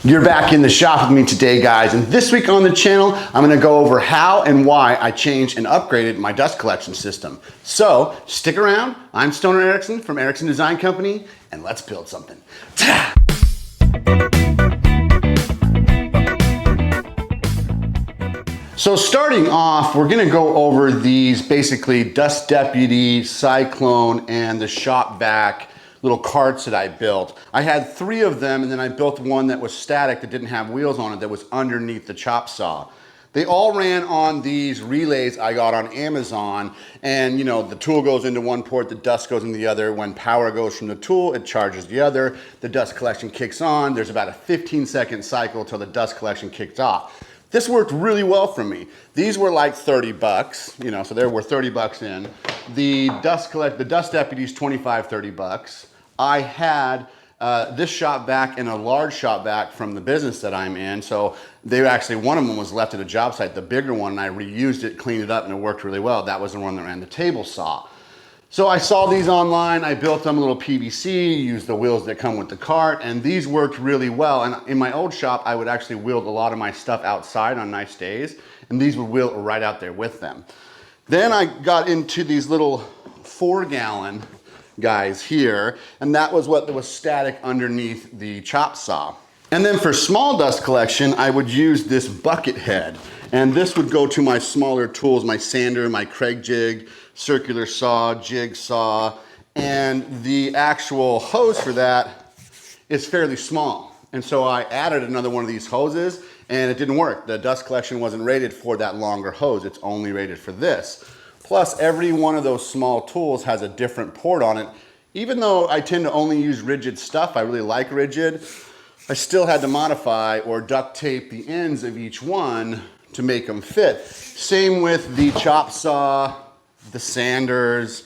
You're back in the shop with me today, guys, and this week on the channel, I'm gonna go over how and why I changed and upgraded my dust collection system. So, stick around. I'm Stoner Ericson from Ericson Design Company, and let's build something. So starting off, we're gonna go over these basically Dust Deputy, Cyclone, and the shop vac little carts that I built. I had 3 of them, and then I built one that was static that didn't have wheels on it that was underneath the chop saw. They all ran on these relays I got on Amazon, and you know, the tool goes into one port, the dust goes into the other. When power goes from the tool, it charges the other. The dust collection kicks on. There's about a 15-second cycle till the dust collection kicks off. This worked really well for me. These were like 30 bucks, you know, so there were 30 bucks in. The dust deputies, 25, 30 bucks. I had this shop vac and a large shop vac from the business that I'm in. So they actually, one of them was left at a job site, the bigger one, and I reused it, cleaned it up, and it worked really well. That was the one that ran the table saw. So I saw these online, I built them a little PVC, used the wheels that come with the cart, and these worked really well. And in my old shop, I would actually wheel a lot of my stuff outside on nice days, and these would wheel right out there with them. Then I got into these little 4-gallon guys here, and that was what was static underneath the chop saw. And then for small dust collection, I would use this bucket head, and this would go to my smaller tools, my sander, my Craig jig, circular saw, jig saw, and the actual hose for that is fairly small. And so I added another one of these hoses, and it didn't work. The dust collection wasn't rated for that longer hose. It's only rated for this. Plus, every one of those small tools has a different port on it. Even though I tend to only use rigid stuff, I really like rigid, I still had to modify or duct tape the ends of each one to make them fit. Same with the chop saw, the sanders.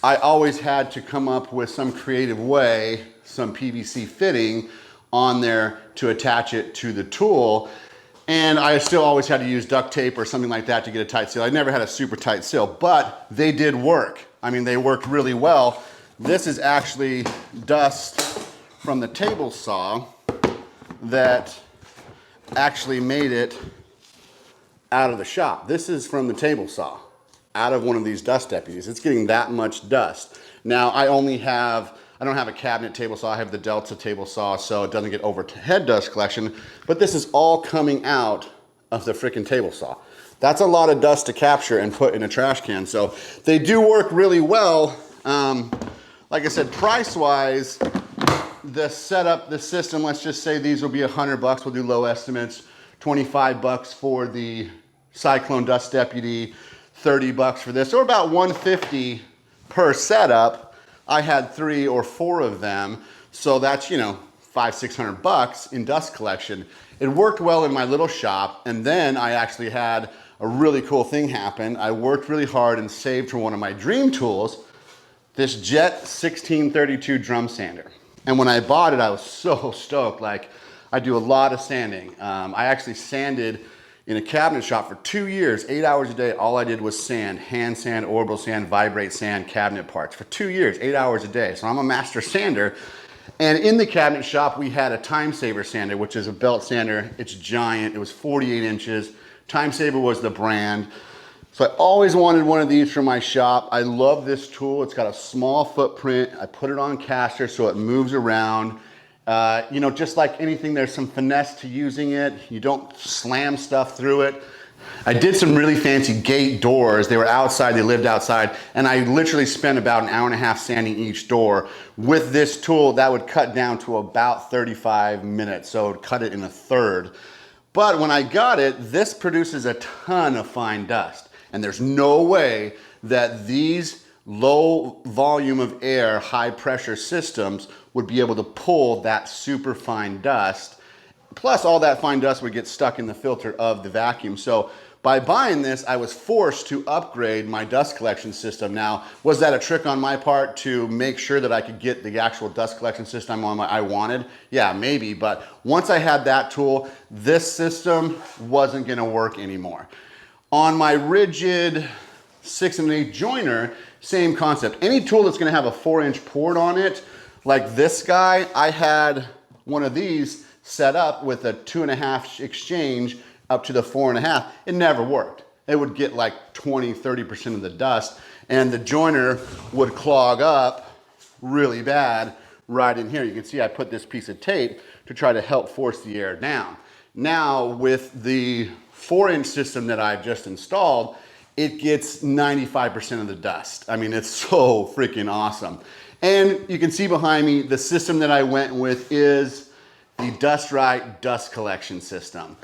I always had to come up with some creative way, some PVC fitting on there to attach it to the tool. And I still always had to use duct tape or something like that to get a tight seal. I never had a super tight seal, but they did work. I mean, they worked really well. This is actually dust from the table saw that actually made it out of the shop. This is from the table saw, out of one of these dust deputies. It's getting that much dust. Now, I don't have a cabinet table saw, I have the Delta table saw, so it doesn't get overhead dust collection, but this is all coming out of the frickin' table saw. That's a lot of dust to capture and put in a trash can, so they do work really well. Like I said, price-wise, the setup, the system, let's just say these will be 100 bucks, we'll do low estimates, 25 bucks for the Cyclone Dust Deputy, 30 bucks for this, or about 150 per setup. I had 3 or 4 of them, so that's, you know, 500-600 bucks in dust collection. It worked well in my little shop, and then I actually had a really cool thing happen. I worked really hard and saved for one of my dream tools, this Jet 1632 drum sander. And when I bought it, I was so stoked. Like, I do a lot of sanding. I actually sanded in a cabinet shop for 2 years, 8 hours a day. All I did was sand, hand sand, orbital sand, vibrate sand, cabinet parts for 2 years, 8 hours a day. So I'm a master sander. And in the cabinet shop, we had a Time Saver sander, which is a belt sander. It's giant, it was 48 inches. Time Saver was the brand. So I always wanted one of these for my shop. I love this tool. It's got a small footprint. I put it on caster so it moves around. You know, just like anything, there's some finesse to using it. You don't slam stuff through it. I did some really fancy gate doors. They were outside, they lived outside, and I literally spent about an hour and a half sanding each door. With this tool, that would cut down to about 35 minutes, so it would cut it in a third. But when I got it, this produces a ton of fine dust, and there's no way that these low volume of air, high pressure systems would be able to pull that super fine dust. Plus all that fine dust would get stuck in the filter of the vacuum. So by buying this, I was forced to upgrade my dust collection system. Now, was that a trick on my part to make sure that I could get the actual dust collection system I wanted? Yeah, maybe, but once I had that tool, this system wasn't gonna work anymore. On my rigid 6 1/8 joiner, same concept. Any tool that's gonna have a 4-inch port on it, like this guy, I had one of these set up with a 2.5 exchange up to the 4.5, it never worked. It would get like 20, 30% of the dust, and the joiner would clog up really bad right in here. You can see I put this piece of tape to try to help force the air down. Now with the 4-inch system that I've just installed, it gets 95% of the dust. I mean, it's so freaking awesome. And you can see behind me, the system that I went with is the Dust Right dust collection system.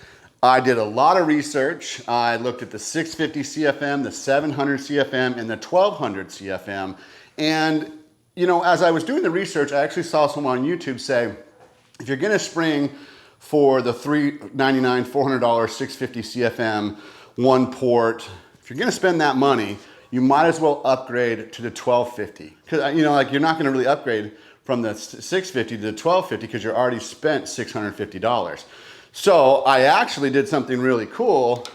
I did a lot of research. I looked at the 650 CFM, the 700 CFM, and the 1200 CFM. And you know, as I was doing the research, I actually saw someone on YouTube say, if you're gonna spring for the $399, $400 650 CFM, one port, if you're gonna spend that money, you might as well upgrade to the 1250. Because, you know, like you're not gonna really upgrade from the 650 to the 1250 because you're already spent $650. So I actually did something really cool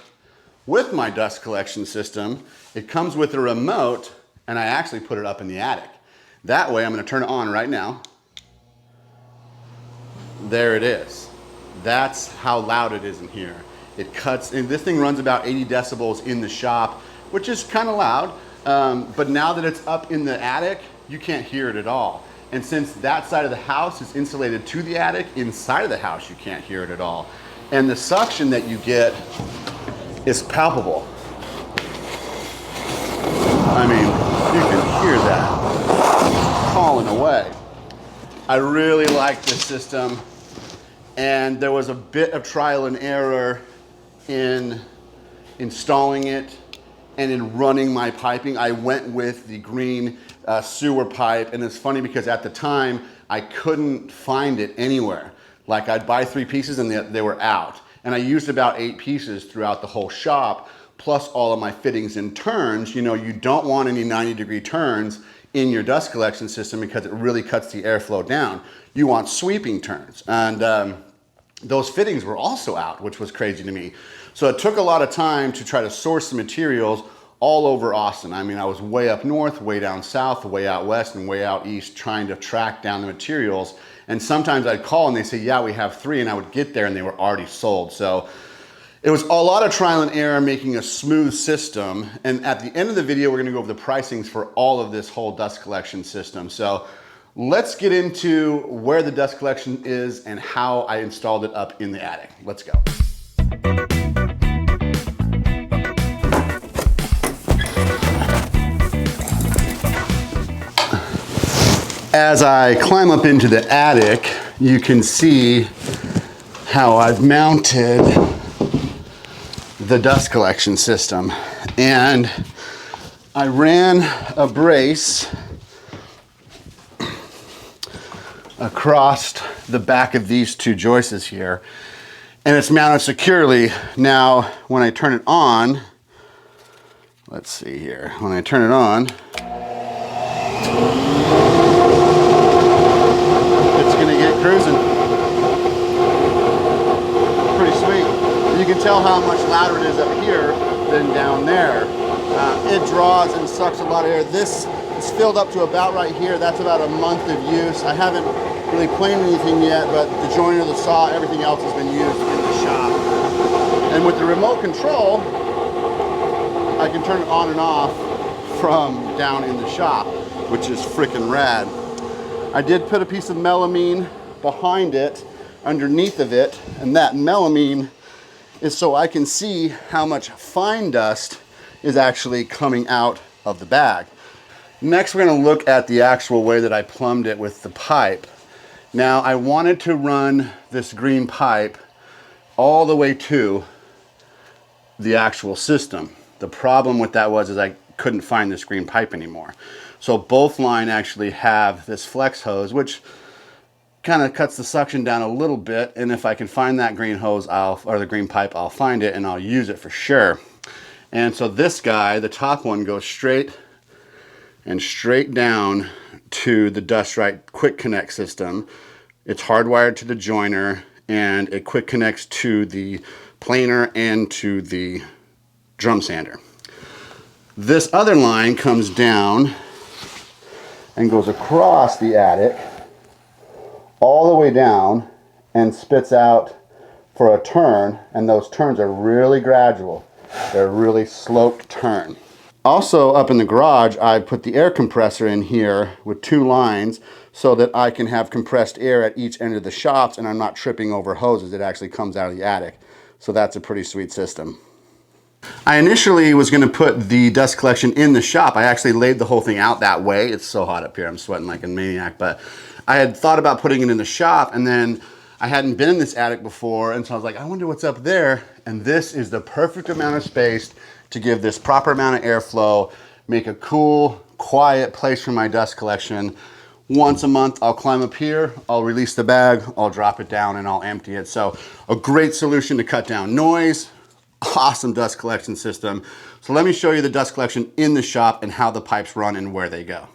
with my dust collection system. It comes with a remote, and I actually put it up in the attic. That way, I'm gonna turn it on right now. There it is. That's how loud it is in here. It cuts, and this thing runs about 80 decibels in the shop, which is kind of loud. But now that it's up in the attic, you can't hear it at all. And since that side of the house is insulated to the attic, inside of the house you can't hear it at all. And the suction that you get is palpable. I mean, you can hear that falling away. I really like this system, and there was a bit of trial and error in installing it and in running my piping. I went with the green sewer pipe, and it's funny because at the time I couldn't find it anywhere. Like I'd buy 3 pieces and they were out. And I used about 8 pieces throughout the whole shop, plus all of my fittings and turns. You know, you don't want any 90-degree turns in your dust collection system because it really cuts the airflow down. You want sweeping turns. And those fittings were also out, which was crazy to me. So it took a lot of time to try to source the materials all over Austin. I mean, I was way up north, way down south, way out west, and way out east trying to track down the materials. And sometimes I'd call and they'd say, yeah, we have 3, and I would get there and they were already sold. So it was a lot of trial and error making a smooth system. And at the end of the video, we're gonna go over the pricings for all of this whole dust collection system. So let's get into where the dust collection is and how I installed it up in the attic. Let's go. As I climb up into the attic, you can see how I've mounted the dust collection system. And I ran a brace across the back of these 2 joists here, and it's mounted securely. Now, when I turn it on, let's see here, when I turn it on, it's gonna get cruising. Pretty sweet. You can tell how much louder it is up here than down there. It draws and sucks a lot of air. This is filled up to about right here. That's about a month of use. I haven't really planed anything yet, but the joiner, the saw, everything else has been used in the shop. And with the remote control, I can turn it on and off from down in the shop, which is freaking rad. I did put a piece of melamine behind it, underneath of it, and that melamine is so I can see how much fine dust is actually coming out of the bag. Next, we're gonna look at the actual way that I plumbed it with the pipe. Now, I wanted to run this green pipe all the way to the actual system. The problem with that was I couldn't find this green pipe anymore. So both line actually have this flex hose, which kind of cuts the suction down a little bit. And if I can find that green hose, or the green pipe, I'll find it and I'll use it for sure. And so this guy, the top one, goes straight and straight down to the Dust Right quick connect system. It's hardwired to the joiner, and it quick connects to the planer and to the drum sander. This other line comes down and goes across the attic all the way down and spits out for a turn, and those turns are really gradual. They're a really sloped turn. Also up in the garage, I put the air compressor in here with 2 lines so that I can have compressed air at each end of the shops and I'm not tripping over hoses. It actually comes out of the attic. So that's a pretty sweet system. I initially was going to put the dust collection in the shop. I actually laid the whole thing out that way. It's so hot up here, I'm sweating like a maniac, but I had thought about putting it in the shop, and then I hadn't been in this attic before, and so I was like, I wonder what's up there. And this is the perfect amount of space to give this proper amount of airflow, make a cool, quiet place for my dust collection. Once a month, I'll climb up here, I'll release the bag, I'll drop it down, and I'll empty it. So a great solution to cut down noise, awesome dust collection system. So let me show you the dust collection in the shop and how the pipes run and where they go.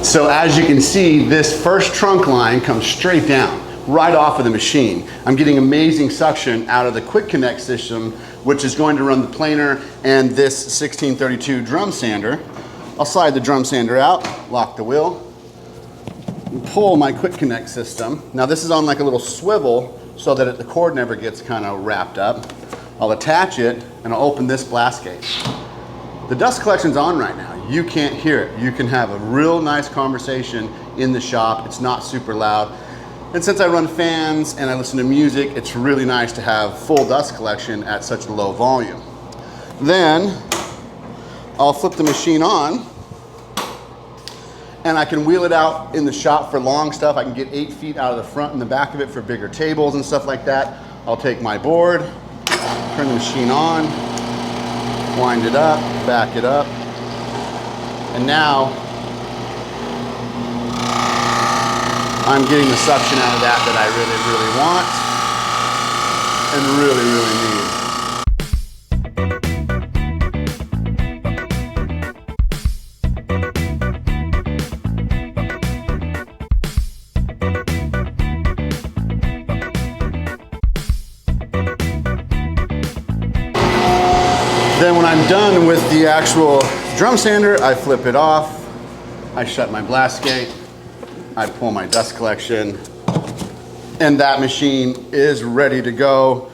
So as you can see, this first trunk line comes straight down, right off of the machine. I'm getting amazing suction out of the quick connect system, which is going to run the planer and this 1632 drum sander. I'll slide the drum sander out, lock the wheel, and pull my quick connect system. Now this is on like a little swivel so that the cord never gets kind of wrapped up. I'll attach it and I'll open this blast gate. The dust collection's on right now. You can't hear it. You can have a real nice conversation in the shop. It's not super loud. And since I run fans and I listen to music, it's really nice to have full dust collection at such a low volume. Then I'll flip the machine on and I can wheel it out in the shop for long stuff. I can get 8 feet out of the front and the back of it for bigger tables and stuff like that. I'll take my board, turn the machine on, wind it up, back it up, and now I'm getting the suction out of that I really, really want and really, really need. Then when I'm done with the actual drum sander, I flip it off, I shut my blast gate, I pull my dust collection, and that machine is ready to go,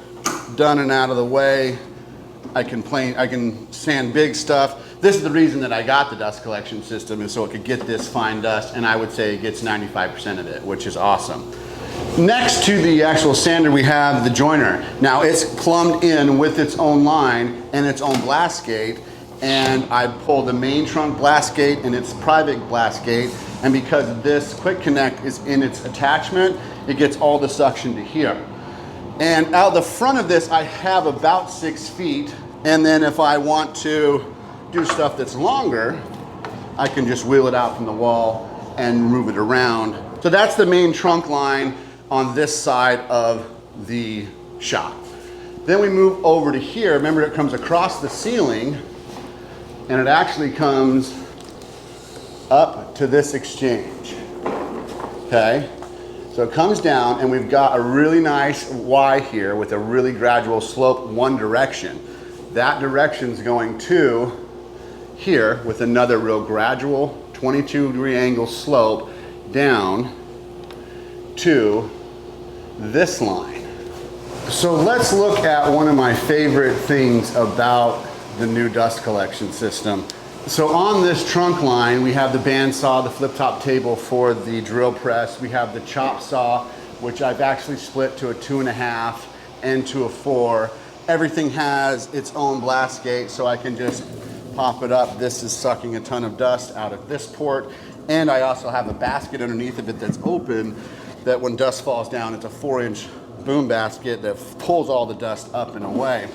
done and out of the way. I can sand big stuff. This is the reason that I got the dust collection system, is so it could get this fine dust, and I would say it gets 95% of it, which is awesome. Next to the actual sander, we have the joiner. Now it's plumbed in with its own line and its own blast gate, and I pull the main trunk blast gate and its private blast gate, and because this quick connect is in its attachment, it gets all the suction to here. And out the front of this, I have about 6 feet, and then if I want to do stuff that's longer, I can just wheel it out from the wall and move it around. So that's the main trunk line on this side of the shop. Then we move over to here. Remember, it comes across the ceiling and it actually comes up to this exchange, okay? So it comes down and we've got a really nice Y here with a really gradual slope one direction. That direction's going to here with another real gradual 22-degree angle slope down to this line. So let's look at one of my favorite things about the new dust collection system. So on this trunk line, we have the bandsaw, the flip top table for the drill press. We have the chop saw, which I've actually split to a 2.5 and to a 4. Everything has its own blast gate, so I can just pop it up. This is sucking a ton of dust out of this port. And I also have a basket underneath of it that's open, that when dust falls down, it's a 4-inch boom basket that pulls all the dust up and away.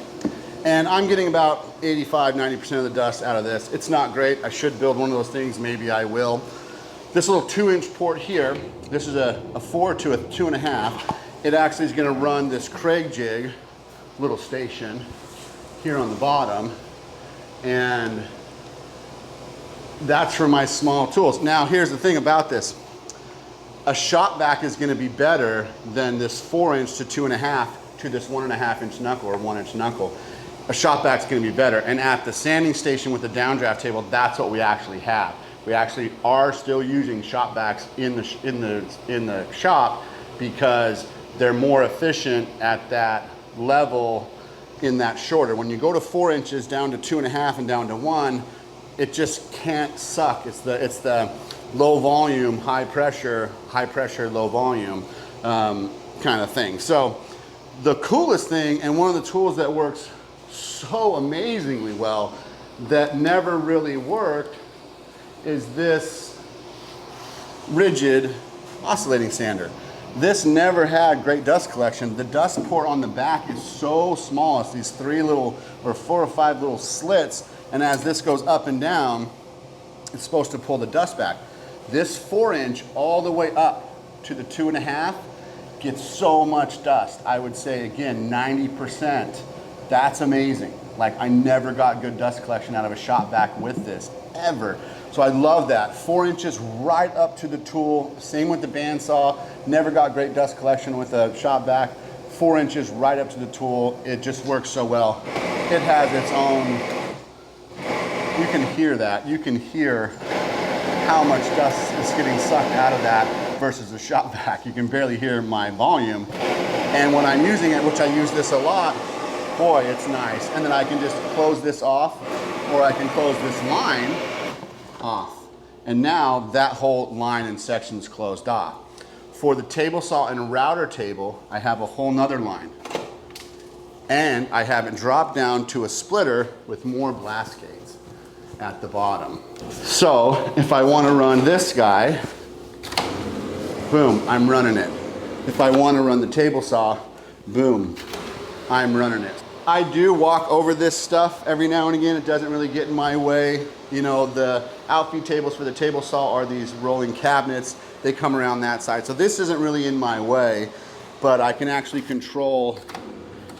And I'm getting about 85–90% of the dust out of this. It's not great. I should build one of those things. Maybe I will. This little 2-inch port here, this is a 4 to a 2.5. It actually is going to run this Craig jig little station here on the bottom. And that's for my small tools. Now, here's the thing about this. A shop vac is going to be better than this 4-inch to 2.5 to this 1.5-inch knuckle or 1-inch knuckle. A shop vac is going to be better. And at the sanding station with the downdraft table, that's what we actually have. We actually are still using shop vacs in the shop because they're more efficient at that level in that shorter. When you go to 4 inches down to 2.5 and down to 1, it just can't suck. It's the low volume, high pressure, low volume kind of thing. So the coolest thing, and one of the tools that works so amazingly well that never really worked, is this rigid oscillating sander. This never had great dust collection. The dust port on the back is so small. It's these 4 or 5 little slits, and as this goes up and down, it's supposed to pull the dust back. This 4-inch all the way up to the 2.5 gets so much dust. I would say, again, 90%. That's amazing. Like, I never got good dust collection out of a shop vac with this, ever. So I love that. 4 inches right up to the tool. Same with the bandsaw. Never got great dust collection with a shop vac. 4 inches right up to the tool. It just works so well. It has its own, you can hear that. You can hear how much dust is getting sucked out of that versus the shop vac. You can barely hear my volume. And when I'm using it, which I use this a lot, boy, it's nice. And then I can just close this off, or I can close this line off. And now that whole line and section is closed off. For the table saw and router table, I have a whole nother line. And I have it dropped down to a splitter with more blast gates at the bottom. So if I want to run this guy, boom, I'm running it. If I want to run the table saw, boom, I'm running it. I do walk over this stuff every now and again. It doesn't really get in my way. You know, the outfeed tables for the table saw are these rolling cabinets. They come around that side. So this isn't really in my way, but I can actually control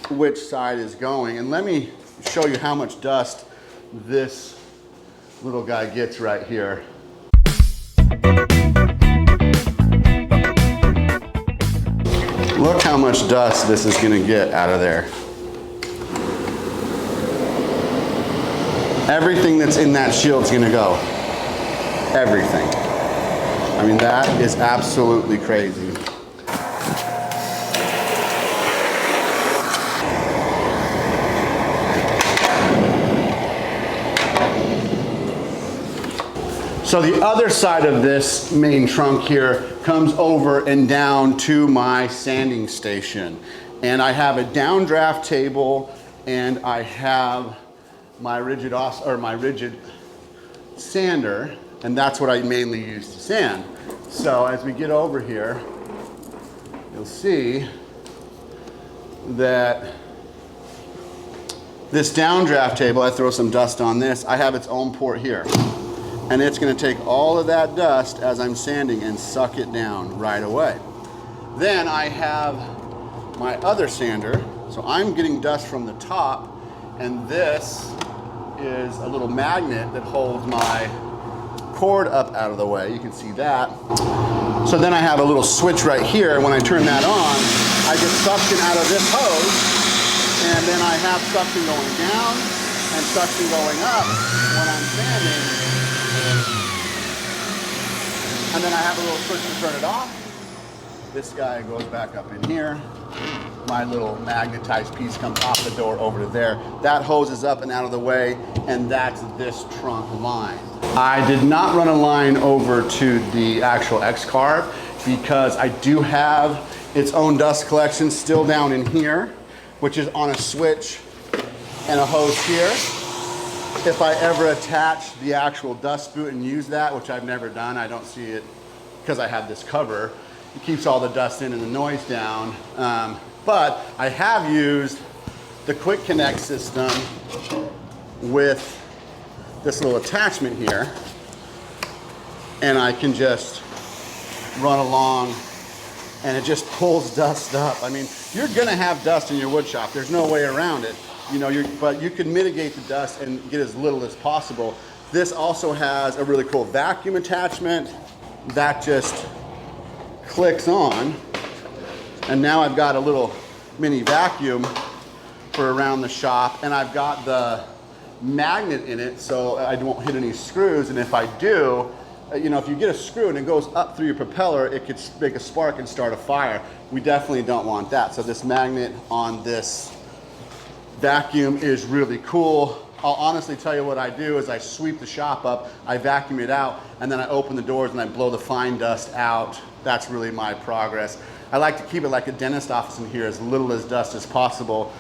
which side is going. And let me show you how much dust this little guy gets right here. Look how much dust this is gonna get out of there. Everything that's in that shield's gonna go. Everything. I mean, that is absolutely crazy. So the other side of this main trunk here comes over and down to my sanding station. And I have a downdraft table, and I have my rigid sander, and that's what I mainly use to sand. So as we get over here, you'll see that this downdraft table, I throw some dust on this, I have its own port here. And it's gonna take all of that dust as I'm sanding and suck it down right away. Then I have my other sander, so I'm getting dust from the top, and this is a little magnet that holds my cord up out of the way. You can see that. So then I have a little switch right here, and when I turn that on, I get suction out of this hose, and then I have suction going down and suction going up when I'm sanding. And then I have a little switch to turn it off. This guy goes back up in here. My little magnetized piece comes off the door over to there. That hose is up and out of the way, and that's this trunk line. I did not run a line over to the actual X-Carb because I do have its own dust collection still down in here, which is on a switch and a hose here. If I ever attach the actual dust boot and use that, which I've never done, I don't see it because I have this cover. It keeps all the dust in and the noise down. But I have used the quick connect system with this little attachment here, and I can just run along and it just pulls dust up. I mean, you're gonna have dust in your wood shop. There's no way around it. You know, but you can mitigate the dust and get as little as possible. This also has a really cool vacuum attachment that just clicks on, and now I've got a little mini vacuum for around the shop, and I've got the magnet in it so I won't hit any screws, and if I do, you know, if you get a screw and it goes up through your propeller, it could make a spark and start a fire. We definitely don't want that. So this magnet on this vacuum is really cool. I'll honestly tell you what I do is I sweep the shop up, I vacuum it out, and then I open the doors and I blow the fine dust out. That's really my progress. I like to keep it like a dentist office in here, as little as dust as possible.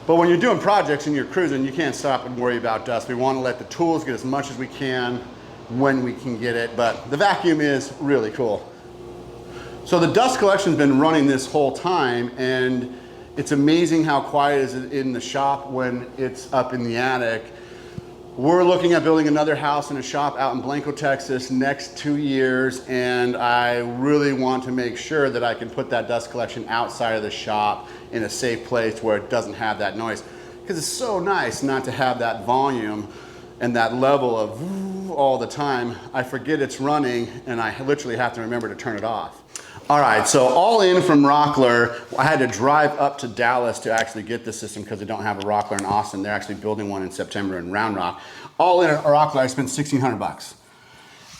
But when you're doing projects and you're cruising, you can't stop and worry about dust. We want to let the tools get as much as we can when we can get it, but the vacuum is really cool. So the dust collection's been running this whole time, and it's amazing how quiet it is in the shop when it's up in the attic. We're looking at building another house and a shop out in Blanco, Texas next 2 years, and I really want to make sure that I can put that dust collection outside of the shop in a safe place where it doesn't have that noise. Because it's so nice not to have that volume and that level of all the time. I forget it's running and I literally have to remember to turn it off. All right, so all in from Rockler. I had to drive up to Dallas to actually get this system because they don't have a Rockler in Austin. They're actually building one in September in Round Rock. All in at Rockler, I spent $1,600.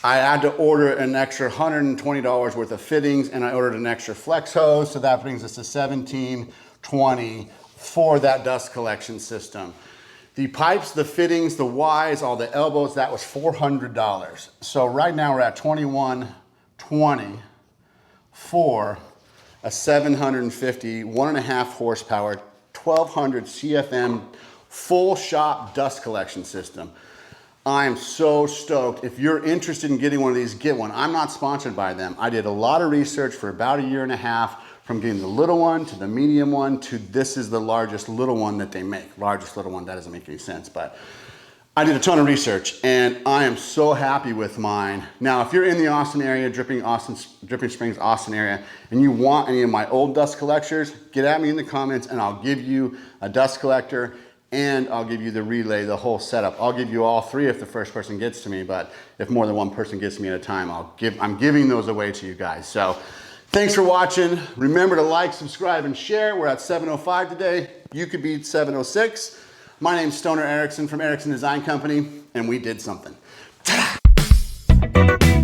I had to order an extra $120 worth of fittings, and I ordered an extra flex hose, so that brings us to $1,720 for that dust collection system. The pipes, the fittings, the Ys, all the elbows, that was $400. So right now we're at $2,120 for a 750, 1.5 horsepower, 1200 CFM full shop dust collection system. I'm so stoked. If you're interested in getting one of these, get one. I'm not sponsored by them. I did a lot of research for about 1.5 years, from getting the little one to the medium one to this is the largest little one that they make. Largest little one, that doesn't make any sense, but I did a ton of research and I am so happy with mine. Now, if you're in the Austin area, Dripping Springs, Austin area, and you want any of my old dust collectors, get at me in the comments and I'll give you a dust collector and I'll give you the relay, the whole setup. I'll give you all three if the first person gets to me, but if more than one person gets to me at a time, I'm giving those away to you guys. So thanks for watching. Remember to like, subscribe, and share. We're at 7:05 today. You could be 7:06. My name's Stoner Ericson from Ericson Design Company, and we did something. Ta-da!